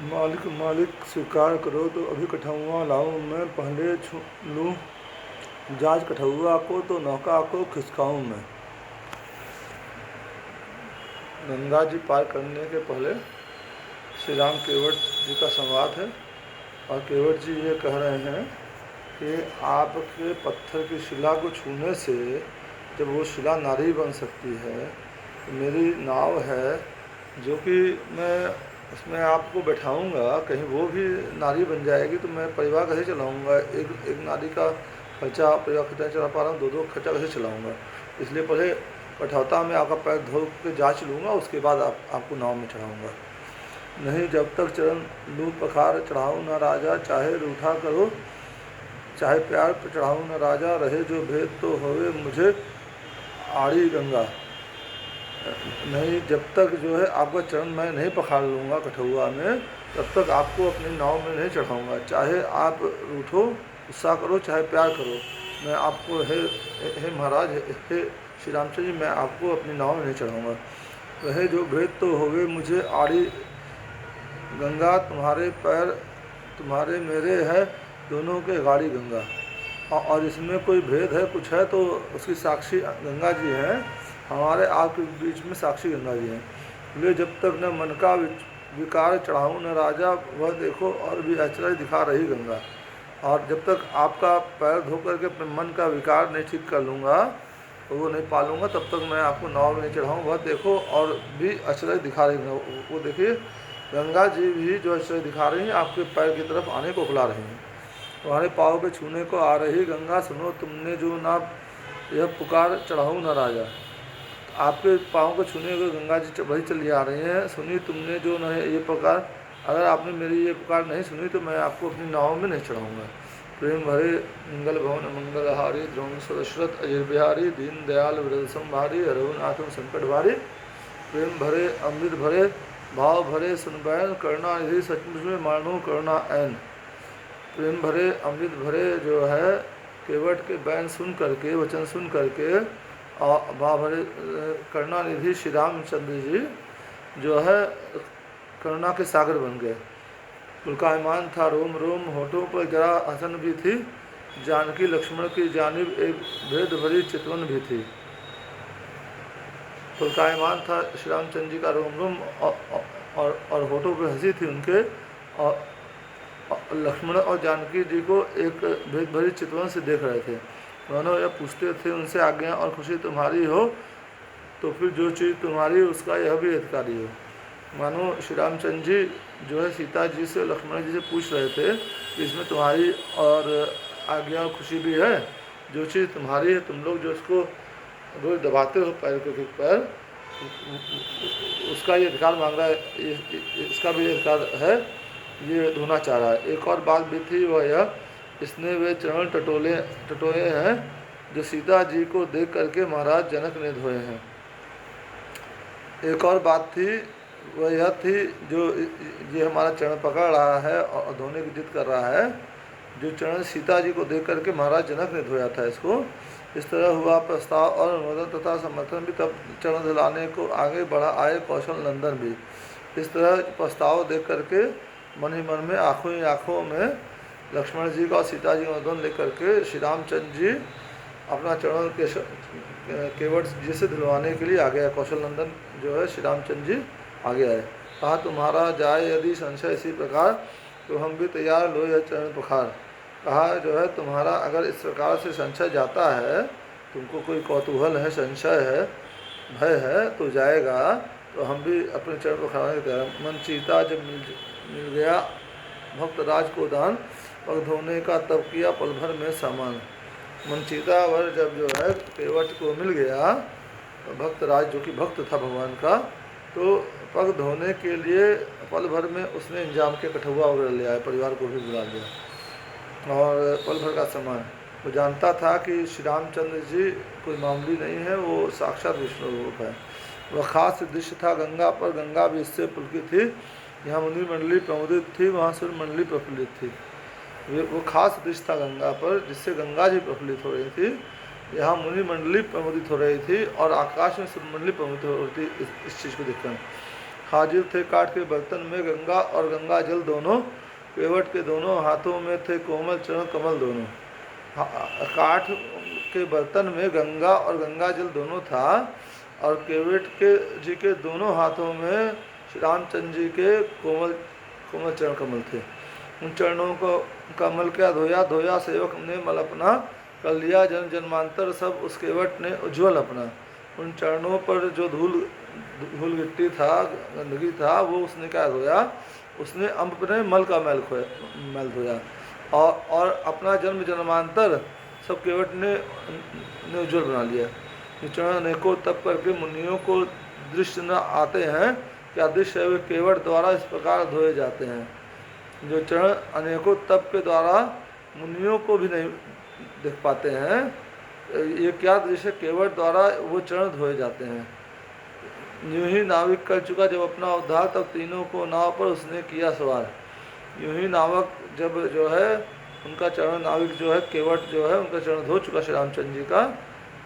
मालिक मालिक स्वीकार करो तो अभी कठौआ लाऊं मैं, पहले छू लूं जाज कठौआ को तो नौका को खिसकाऊं मैं। गंगा जी पार करने के पहले श्री राम केवट जी का संवाद है। और केवट जी ये कह रहे हैं कि आपके पत्थर की शिला को छूने से जब वो शिला नारी बन सकती है, तो मेरी नाव है जो कि मैं उसमें आपको बैठाऊंगा, कहीं वो भी नारी बन जाएगी तो मैं परिवार कैसे चलाऊंगा? एक नारी का खर्चा परिवार खर्चा चला पा रहा हूँ, दो खर्चा कैसे चलाऊंगा? इसलिए पहले कठौता में आपका पैर धो के जांच लूँगा, उसके बाद आपको नाव में चढ़ाऊँगा। नहीं जब तक चरण लूँ पखार, चढ़ाऊँ न राजा, चाहे रूठा करो चाहे प्यार पर चढ़ाऊँ न राजा, रहे जो भेद तो होवे मुझे आड़ी गंगा। नहीं जब तक जो है आपका चरण मैं नहीं पखार लूँगा कठौआ में, तब तक आपको अपनी नाव में नहीं चढ़ाऊँगा। चाहे आप रूठो, गुस्सा करो, चाहे प्यार करो, मैं आपको हे महाराज, हे श्री रामचंद्र जी, मैं आपको अपनी नाव में नहीं चढ़ाऊँगा। वह जो भेद तो होवे मुझे आड़ी गंगा, तुम्हारे पैर तुम्हारे मेरे है दोनों के गाड़ी गंगा। और इसमें कोई भेद है कुछ है तो उसकी साक्षी गंगा जी हैं, हमारे आपके बीच में साक्षी गंगा जी हैं। इसलिए जब तक न मन का विकार चढ़ाऊँ न राजा, वह देखो और भी आश्चर्य दिखा रही गंगा। और जब तक आपका पैर धो करके अपने मन का विकार नहीं ठीक कर लूँगा, तो वो नहीं पालूंगा, तब तक मैं आपको नाव में नहीं चढ़ाऊँ। वह देखो और भी आश्चर्य दिखा रही हैं। वो देखिए गंगा जी भी जो आश्चर्य दिखा रही हैं, आपके पैर की तरफ आने को बुला रही हैं। तुम्हारे पाँव पे छूने को आ रही गंगा, सुनो तुमने जो ना यह पुकार, चढ़ाऊँ न राजा। आपके पाँव को छूने को गंगा जी वही चली आ रही हैं, सुनी तुमने जो न ये पुकार, अगर आपने मेरी ये पुकार नहीं सुनी तो मैं आपको अपनी नाव में नहीं चढ़ाऊँगा। प्रेम भरे मंगल भवन मंगलहारी, द्रोण दशरथ अजय बिहारी, दीन दयाल विरल संभारी, रघुनाथम संकट भारी। प्रेम भरे अमृत भरे भाव भरे सुनबैन, करुणा निधि सचमुच में मानो करुणा ऐन। प्रेम भरे अमृत भरे जो है केवट के बैन सुन करके, वचन सुन करके, और भाव भरे करुणा निधि श्री रामचंद्र जी जो है करुणा के सागर बन गए। पुलकायमान था रोम रोम, होठों पर जरा हसन भी थी, जानकी लक्ष्मण की जानिब एक भेद भरी चितवन भी थी। पुलकायमान था श्री रामचंद्र जी का रोम रोम और होठों पर हंसी थी उनके, और लक्ष्मण और जानकी जी को एक भेद भरी चितवन से देख रहे थे। दोनों यह पूछते थे उनसे, आज्ञा और खुशी तुम्हारी हो तो फिर जो चीज़ तुम्हारी उसका यह भी अधिकारी हो। मानो श्री रामचंद्र जी जो है सीता जी से लक्ष्मण जी से पूछ रहे थे कि इसमें तुम्हारी और आज्ञा और खुशी भी है, जो चीज़ तुम्हारी है तुम लोग जो उसको रोज दबाते हो पैर को पैर, उसका ये अधिकार मांग रहा है, इसका भी अधिकार है, ये धोना चाह रहा है। एक और बात भी थी वह यह, इसने वे चरण टटोए हैं जो सीता जी को देख करके महाराज जनक ने धोए हैं। एक और बात थी वह यह थी, जो ये हमारा चरण पकड़ रहा है और धोने की जिद कर रहा है, जो चरण सीता जी को देख करके महाराज जनक ने धोया था इसको। इस तरह हुआ प्रस्ताव और अनुमोदन तथा समर्थन भी, तब चरण धुलाने को आगे बढ़ा आए कौशल नंदन भी। इस तरह प्रस्ताव देख करके मन ही मन में आँखों ही आँखों में लक्ष्मण जी का और सीता जी का अनुमोदन लेकर के श्री रामचंद्र जी अपना चरण के केवट जी से धुलवाने के लिए आ गया। कौशल नंदन जो है श्री रामचंद्र जी आगे आए। कहा तुम्हारा जाए यदि संशय इसी प्रकार, तो हम भी तैयार लो यह चरण पुखार। कहा जो है तुम्हारा अगर इस प्रकार से संशय जाता है, तुमको कोई कौतूहल है, संशय है, भय है, तो जाएगा, तो हम भी अपने चरण पुखारने के तैयार। मन चीता जब मिल गया भक्त राज को दान, पग धोने का तब किया पल भर में सामान। मन चीता वर जब जो है केवट को मिल गया, तो भक्त राज जो कि भक्त था भगवान का, तो पग धोने के लिए पल भर में उसने इंजाम के कठौआ वगैरह ले आया, परिवार को भी बुला लिया और पल भर का सामान। वो जानता था कि श्री रामचंद्र जी कोई मामूली नहीं है, वो साक्षात विष्णु रूप है। वह खास दृश्य था गंगा पर, गंगा भी इससे पुलकित थी। यहाँ मुनि मंडली प्रमुदित थी, वहाँ सूर्य मंडली प्रफुल्लित थी। वो खास दृश्य था गंगा पर, जिससे गंगा जी प्रफुल्लित हो रही थी, यहाँ मुनि मंडली प्रमुदित हो रही थी और आकाश में सूर्य मंडली प्रमुदित हो रही थी इस चीज़ को देखकर। हाजिर थे काठ के बर्तन में गंगा और गंगा जल दोनों, केवट के दोनों हाथों में थे कोमल चरण कमल दोनों। काठ के बर्तन में गंगा और गंगा जल दोनों था और केवट के जी के दोनों हाथों में श्री रामचंद्र जी के कोमल कोमल चरण कमल थे। उन चरणों को कमल क्या धोया धोया सेवक ने मल अपना, कर लिया जन्म जन्मांतर सब उस केवट ने उज्ज्वल अपना। उन चरणों पर जो धूल गिट्टी था, गंदगी था, वो उसने क्या धोया, उसने अपने मल का मैल धोया और अपना जन्म जन्मांतर सब केवट ने उज्ज्वल बना लिया। चरण अनेकों तप करके मुनियों को दृश्य न आते हैं, क्या दृश्य है वे केवट द्वारा इस प्रकार धोए जाते हैं। जो चरण अनेकों तप के द्वारा मुनियों को भी नहीं देख पाते हैं, ये क्या दृश्य, केवट द्वारा वो चरण धोए जाते हैं। यूं ही नाविक कर चुका जब अपना उद्धार, तब तीनों को नाव पर उसने किया सवार। यूं ही नावक जब जो है उनका चरण, नाविक जो है केवट जो है उनका चरण धो चुका श्री रामचंद्र जी का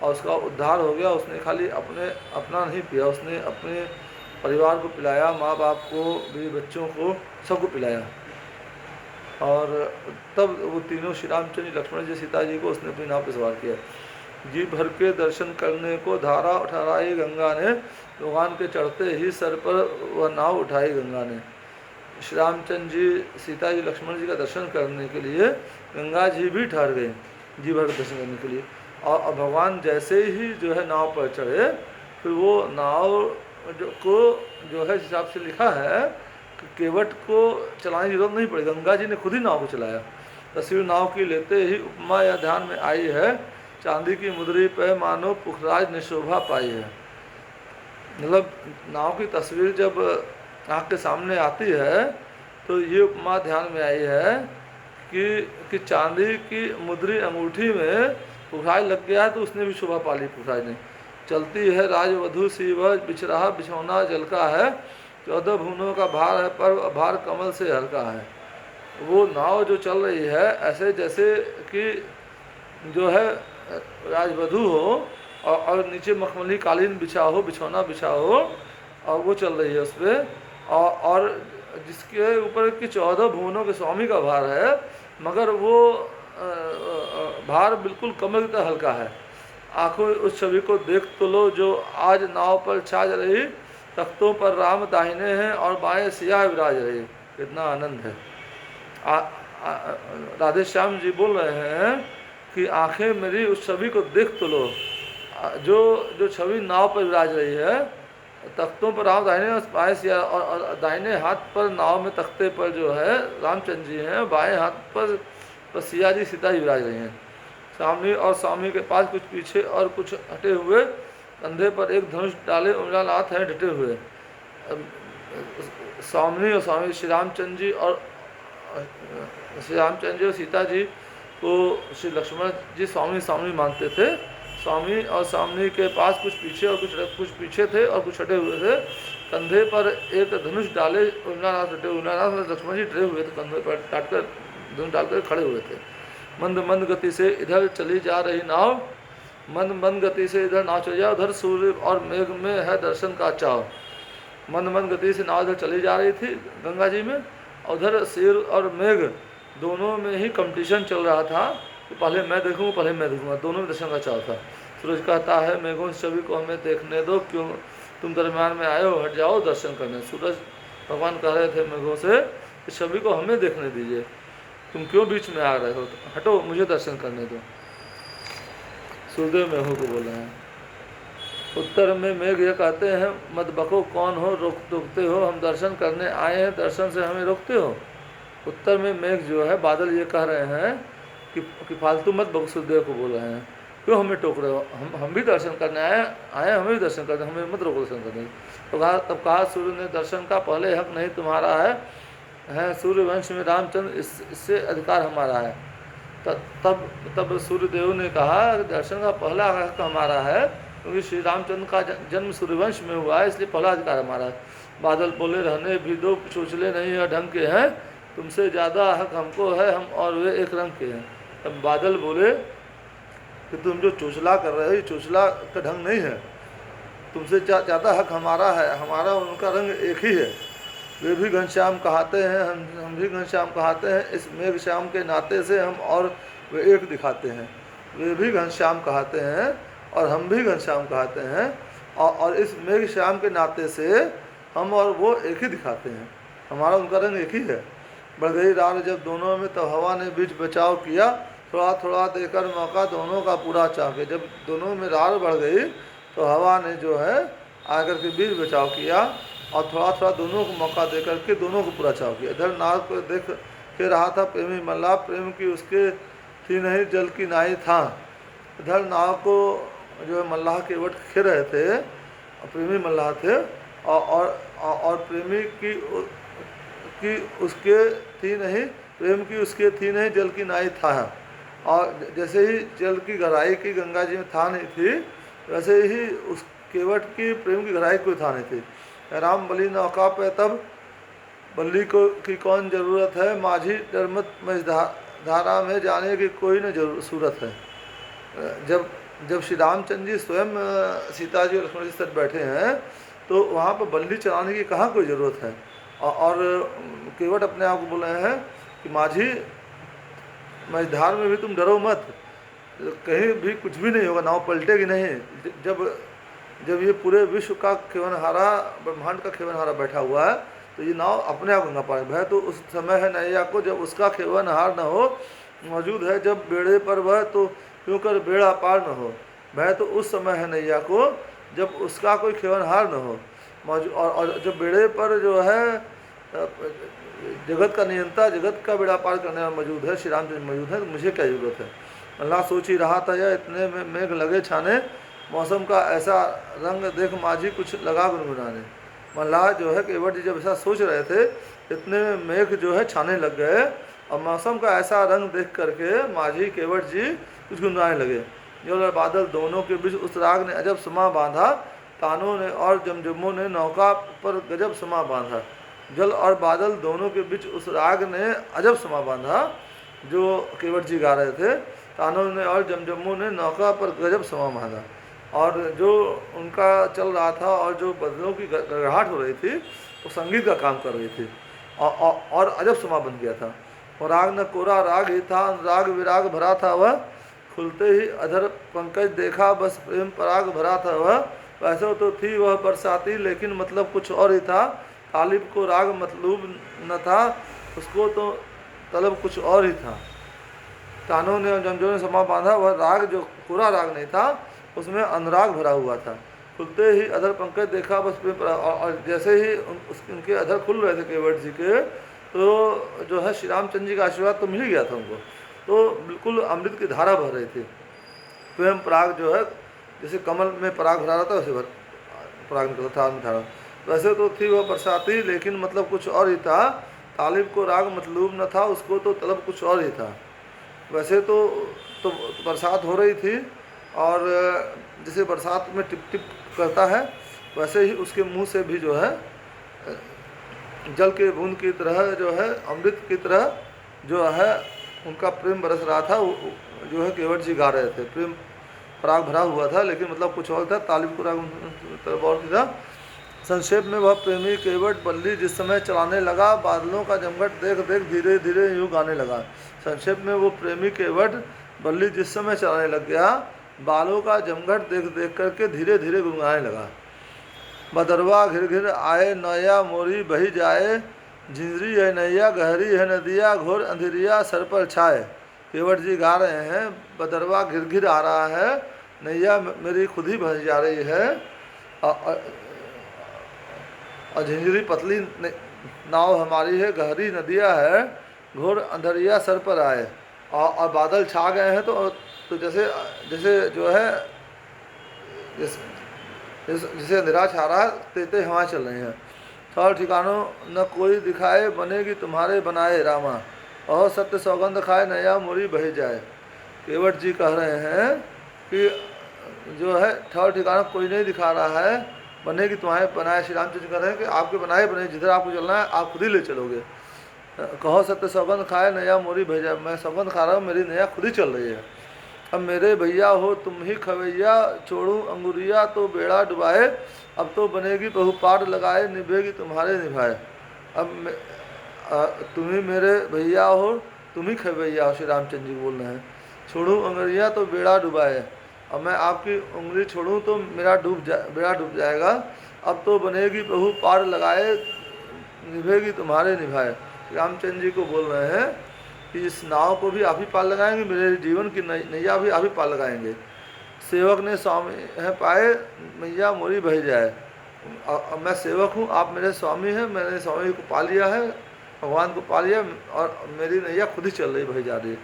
और उसका उद्धार हो गया। उसने खाली अपना नहीं पिया, उसने अपने परिवार को पिलाया, माँ बाप को, बीवी बच्चों को, सबको पिलाया। और तब वो तीनों श्री रामचंद्र जी, लक्ष्मण जी, सीता जी को उसने अपनी नाव पर सवार किया। जी भर के दर्शन करने को धारा ठहराई गंगा ने, भगवान के चढ़ते ही सर पर वह नाव उठाई गंगा ने। श्री रामचंद्र जी, सीता जी, लक्ष्मण जी का दर्शन करने के लिए गंगा जी भी ठहर गए जी भर के दर्शन करने के लिए। और भगवान जैसे ही जो है नाव पर चढ़े, फिर वो नाव जो है हिसाब से लिखा है कि केवट को चलाने की जरूरत नहीं पड़ी, गंगा जी ने खुद ही नाव को चलाया। तस्वीर नाव की लेते ही उपमा या ध्यान में आई है, चांदी की मुद्री पे मानो पुखराज ने शोभा पाई है। मतलब नाव की तस्वीर जब आँख के सामने आती है तो ये उपमा ध्यान में आई है कि चांदी की मुद्री अंगूठी में पुखराज लग गया तो उसने भी शोभा पा ली पुखराज ने। चलती है राजवधू सी वह, बिछ रहा बिछौना जल का है, 14 भुवनों का भार है पर भार कमल से हल्का है। वो नाव जो चल रही है ऐसे जैसे कि जो है राजवधू हो और नीचे मखमली कालीन बिछा हो, बिछौना बिछा हो और वो चल रही है उस पर, और जिसके ऊपर कि 14 भुवनों के स्वामी का भार है, मगर वो भार बिल्कुल कमल की तरह हल्का है। आंखों उस छवि को देख तो लो जो आज नाव पर छाज रही, तख्तों पर राम दाहिने हैं और बाएं सिया विराज रही। कितना आनंद है। राधे श्याम जी बोल रहे हैं कि आंखें मेरी उस छवि को देख तो लो, जो छवि नाव पर विराज रही है, तख्तों पर राम दाहिने बाएं सिया, और दाहिने हाथ पर नाव में तख्ते पर जो है रामचंद्र जी हैं, बाएं हाथ पर सिया जी सीता जी विराज रही हैं। सामने और स्वामी के पास कुछ पीछे और कुछ हटे हुए, कंधे पर एक धनुष डाले उंगलानाथ हैं डटे हुए। स्वामी और स्वामी श्री रामचंद्र जी और सीता जी को श्री लक्ष्मण जी स्वामी मानते थे। स्वामी और स्वामी के पास कुछ पीछे और कुछ पीछे थे और कुछ हटे हुए थे। कंधे पर एक धनुष डाले उंगलानाथ डटे, उंगलानाथ लक्ष्मण जी डटे हुए थे, कंधे पर डालकर धनुष डालकर खड़े हुए थे। मंद मंद गति से इधर चली जा रही नाव, मंद मंद गति से इधर नाव चली जाओ, उधर सूर्य और मेघ में है दर्शन का चाव। मंद मंद गति से नाव इधर चली जा रही थी गंगा जी में, और उधर सूर्य और मेघ दोनों में ही कंपटीशन चल रहा था कि पहले मैं देखूंगा, दोनों में दर्शन का चाव था। सूरज कहता है मेघों इस छवि को हमें देखने दो, क्यों तुम दरम्यान में आए हो, हट जाओ दर्शन करने। सूरज भगवान कह रहे थे मेघों से इस छवि को हमें देखने दीजिए, तुम क्यों बीच में आ रहे हो, हटो मुझे दर्शन करने दो। सूर्यदेव मेघों को बोले हैं। उत्तर में मेघ ये कहते हैं मत बको कौन हो, रोकते हो, हम दर्शन करने आए हैं, दर्शन से हमें रोकते हो। उत्तर में मेघ जो है बादल ये कह रहे हैं कि फालतू मत बको, सूर्यदेव को बोल रहे हैं क्यों हमें टोक रहे हो, हम भी दर्शन करने आए हमें भी दर्शन करने, हमें मत रोको दर्शन करने। तो तब कहा सूर्य ने दर्शन का पहले हक नहीं तुम्हारा है सूर्य वंश में रामचंद्र, इससे अधिकार हमारा है। तब सूर्यदेव ने कहा दर्शन का पहला हक हमारा है, क्योंकि श्री रामचंद्र का जन्म सूर्यवंश में हुआ है, इसलिए पहला अधिकार हमारा है। बादल बोले रहने भी दो, चोचले नहीं है ढंग के हैं, तुमसे ज़्यादा हक हमको है, हम और वे एक रंग के हैं। तब बादल बोले कि तुम जो चोचला कर रहे हो ये चोचला का ढंग नहीं है, तुमसे ज़्यादा हक हमारा है, हमारा उनका रंग एक ही है। वे भी घनश्याम कहाते हैं, हम भी घनश्याम कहाते हैं, इस मेघ श्याम के नाते से हम और वे एक दिखाते हैं। वे भी घनश्याम कहाते हैं और हम भी घनश्याम कहाते हैं, और इस मेघ श्याम के नाते से हम और वो एक ही दिखाते हैं, हमारा उनका रंग एक ही है। बढ़ गई रात जब दोनों में, तब हवा ने बीच बचाव किया, थोड़ा थोड़ा देकर मौका दोनों का पूरा चाके। जब दोनों में रात बढ़ गई तो हवा ने जो है आकर के बीच बचाव किया और थोड़ा थोड़ा दोनों को मौका दे करके दोनों को पूरा चाव किया। इधर नाव को देख के रहा था प्रेमी मल्लाह, प्रेम की उसके थी नहीं जल की नाई था। इधर नाव को जो है मल्लाह के वट खेल रहे थे, प्रेमी मल्लाह थे, और प्रेमी की उसके थी नहीं, प्रेम की उसके थी नहीं जल की नाई था। और जैसे ही जल की गहराई की गंगा जी में था नहीं थी, वैसे ही उस केवट की प्रेम की गहराई कोई था नहीं थी। राम बली नौका पे तब बल्ली को की कौन ज़रूरत है, माझी डरमत में धारा में जाने की कोई न सूरत है। जब श्री रामचंद्र जी स्वयं सीता जी और लक्ष्मण जी साथ बैठे हैं तो वहाँ पर बल्ली चलाने की कहाँ कोई ज़रूरत है। और केवट अपने आप को बोल रहे हैं कि माझी मझधार में भी तुम डरो मत, कहीं भी कुछ भी नहीं होगा, नाव पलटेगी नहीं। जब ये पूरे विश्व का खेवनहारा, ब्रह्मांड का खेवनहारा बैठा हुआ है तो ये नाव अपने आप गंगा पार। भय तो उस समय है नैया को जब उसका खेवनहार न हो, मौजूद है जब बेड़े पर वह तो क्यों कर बेड़ा पार न हो। भय तो उस समय है नैया को जब उसका कोई खेवनहार न हो मौजूद, और जब बेड़े पर जो है जगत का नियंता, जगत का बेड़ा पार करने वाला मौजूद है, श्री रामचंद्र मौजूद है, तो मुझे क्या जरूरत है। अल्लाह सोच ही रहा था, या इतने में मेघ लगे छाने, मौसम का ऐसा रंग देख माझी कुछ लगा गुनगुनाने। मल्लाह जो है केवट जी जब ऐसा सोच रहे थे, इतने में मेघ जो है छाने लग गए, और मौसम का ऐसा रंग देख करके माझी केवट जी कुछ गुनगुनाने लगे। जल और बादल दोनों के बीच उस राग ने अजब समा बांधा, तानों ने और जमजमों ने नौका पर गजब समा बांधा। जल और बादल दोनों के बीच उस राग ने अजब समा बांधा जो केवट जी गा रहे थे। तानों ने और जमजमों ने नौका पर गजब समा बांधा, और जो उनका चल रहा था और जो बदलों की गड़गड़ाहट हो रही थी वो संगीत का काम कर रही थी, और अजब समा बन गया था। और राग न कोरा राग ही था, राग विराग भरा था वह, खुलते ही अधर पंकज देखा बस प्रेम पराग भरा था वह। वैसे तो थी वह बरसाती लेकिन मतलब कुछ और ही था, तालिब को राग मतलूब न था, उसको तो तलब कुछ और ही था। तानों ने और जमजों ने समा बांधा, वह राग जो पूरा राग नहीं था उसमें अनुराग भरा हुआ था। खुलते ही अधर पंकज देखा बस प्रेम पराग, और जैसे ही उनके अधर खुल रहे थे केवट जी के, तो जो है श्री रामचंद्र जी का आशीर्वाद तो मिल ही गया था उनको, तो बिल्कुल अमृत की धारा बह रही थी। प्रेम पराग जो है जैसे कमल में पराग भरा रहा था वैसे पराग निकलता था धारा। वैसे तो थी वह बरसाती लेकिन मतलब कुछ और ही था, तालिब को राग मतलूब न था, उसको तो तलब कुछ और ही था। वैसे तो बरसात हो रही थी, और जैसे बरसात में टिप टिप करता है वैसे ही उसके मुंह से भी जो है जल के बूंद की तरह जो है अमृत की तरह जो है उनका प्रेम बरस रहा था। जो है केवट जी गा रहे थे, प्रेम पराग भरा हुआ था लेकिन मतलब कुछ और था, तालिब को राग और था। संक्षेप में वह प्रेमी केवट बल्ली जिस समय चलाने लगा, बादलों का जमघट देख देख धीरे धीरे यूँ गाने लगा। संक्षेप में वो प्रेमी केवट बल्ली जिस समय चलाने लग गया, बालों का जमघट देख देख करके धीरे धीरे गुनगुनाने लगा। बदरवा घिर घिर आए नैया मोरी बही जाए, झिंझरी है नैया गहरी है नदिया, घोर अंधेरिया सर पर छाए। केवट जी गा रहे हैं, बदरवा घिर घिर आ रहा है, नैया मेरी खुद ही बह जा रही है, और झिंझरी पतली नाव हमारी है, गहरी नदिया है, घोर अंधेरिया सर पर आए, और बादल छा गए हैं। तो जैसे जो है जिसे अंधेरा छा रहा है, तेते हवाएं चल रही हैं। ठौर ठिकानों न कोई दिखाए, बनेगी तुम्हारे बनाए रामा, और सत्य सौगंध खाए नैया मोरी बही जाए। केवट जी कह रहे हैं कि जो है ठौर ठिकाना कोई नहीं दिखा रहा है, बनेगी तुम्हारे बनाए। श्री रामचंद्र कह रहे हैं कि आपके बनाए बने, जिधर आपको चलना है आप खुद ही ले चलोगे। कहो सत्य सौगंध खाए नैया मोरी बही जाए, मैं सौगंध खा रहा हूँ, मेरी नैया खुद ही चल रही है। अब मेरे भैया हो तुम ही खवैया, छोड़ूं अंगुरिया तो बेड़ा डुबाए। अब तो बनेगी बहु पार लगाए, निभेगी तुम्हारे निभाए। अब तुम ही मेरे भैया हो, तुम ही खवैया हो, श्री रामचंद्र जी बोल रहे हैं। छोड़ूं अंगुरिया तो बेड़ा डुबाए, अब मैं आपकी उंगली छोड़ूं तो मेरा बेड़ा डूब जाएगा। अब तो बनेगी बहु पार लगाए, निभेगी तुम्हारे निभाए। रामचंद्र जी को बोल रहे हैं कि इस नाव को भी आप ही पार लगाएंगे, मेरे जीवन की नैया भी आप ही पार लगाएंगे। सेवक ने स्वामी है पाए, मैया मोरी बह जाए। अब मैं सेवक हूँ, आप मेरे स्वामी हैं, मैंने स्वामी को पा लिया है, भगवान को पा लिया, और मेरी नैया खुद ही चल रही, बह जा रही।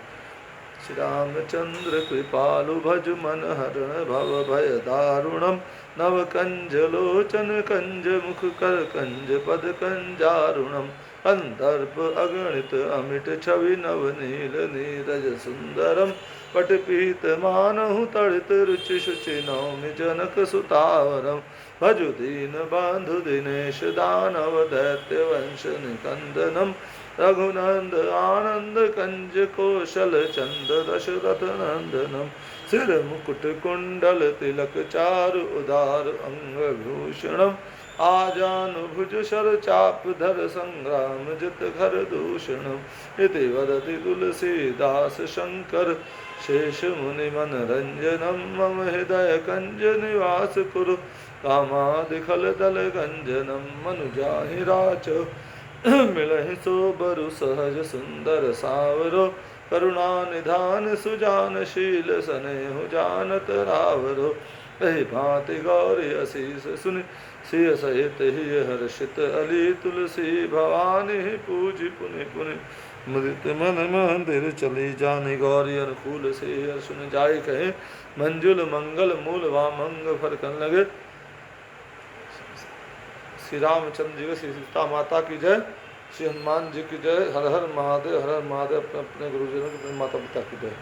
श्री रामचंद्र कृपालु भज मन हरण भव भय दारुणम। नव कंज लोचन कंज मुख कर कंज पद कंजारुणम। अंतर्प अगणित अमिट छवि नव नील नीरज सुंदरम। पट पीत मानहु तड़ित रुचि शुचि नौमि जनक सुतावरम। भजु दीन बंधु दिनेश दानव दैत्य वंश निकंदनम। रघुनंद आनंद कंज कौशल चंद दशरथ नंदनम। सिर मुकुट कुंडल तिलक चारु उदार अंग भूषणम। आजान भुज शर चाप धर संग्राम जित घर दूषणम। इति वदति तुलसीदास शंकर शेष मुनि मन रंजनम। मम हृदय कंज निवास कुरु कामादिखल दल गंजनम। मनुजाहि राच मिलहि सो बरु सहज सुंदर सावरो। करुणा निधान सुजान शील सनेहु जानत रावरो। एहि भांति गौरी असीस सुनि सिय सहित ही हर्षित अली। तुलसी भवानी पूजि पुनि पुनि मुदित मन मंदिर चली जानि। गौरी अनुकूल से हर सुन जाय कहे मंजुल मंगल मूल वामंग फरकन लगे। श्री रामचंद्र जी, श्री सीता माता की जय, श्री हनुमान जी की जय। हर हर महादेव, हर हर महादेव। अपने अपने गुरुजनों की, अपने माता पिता की जय।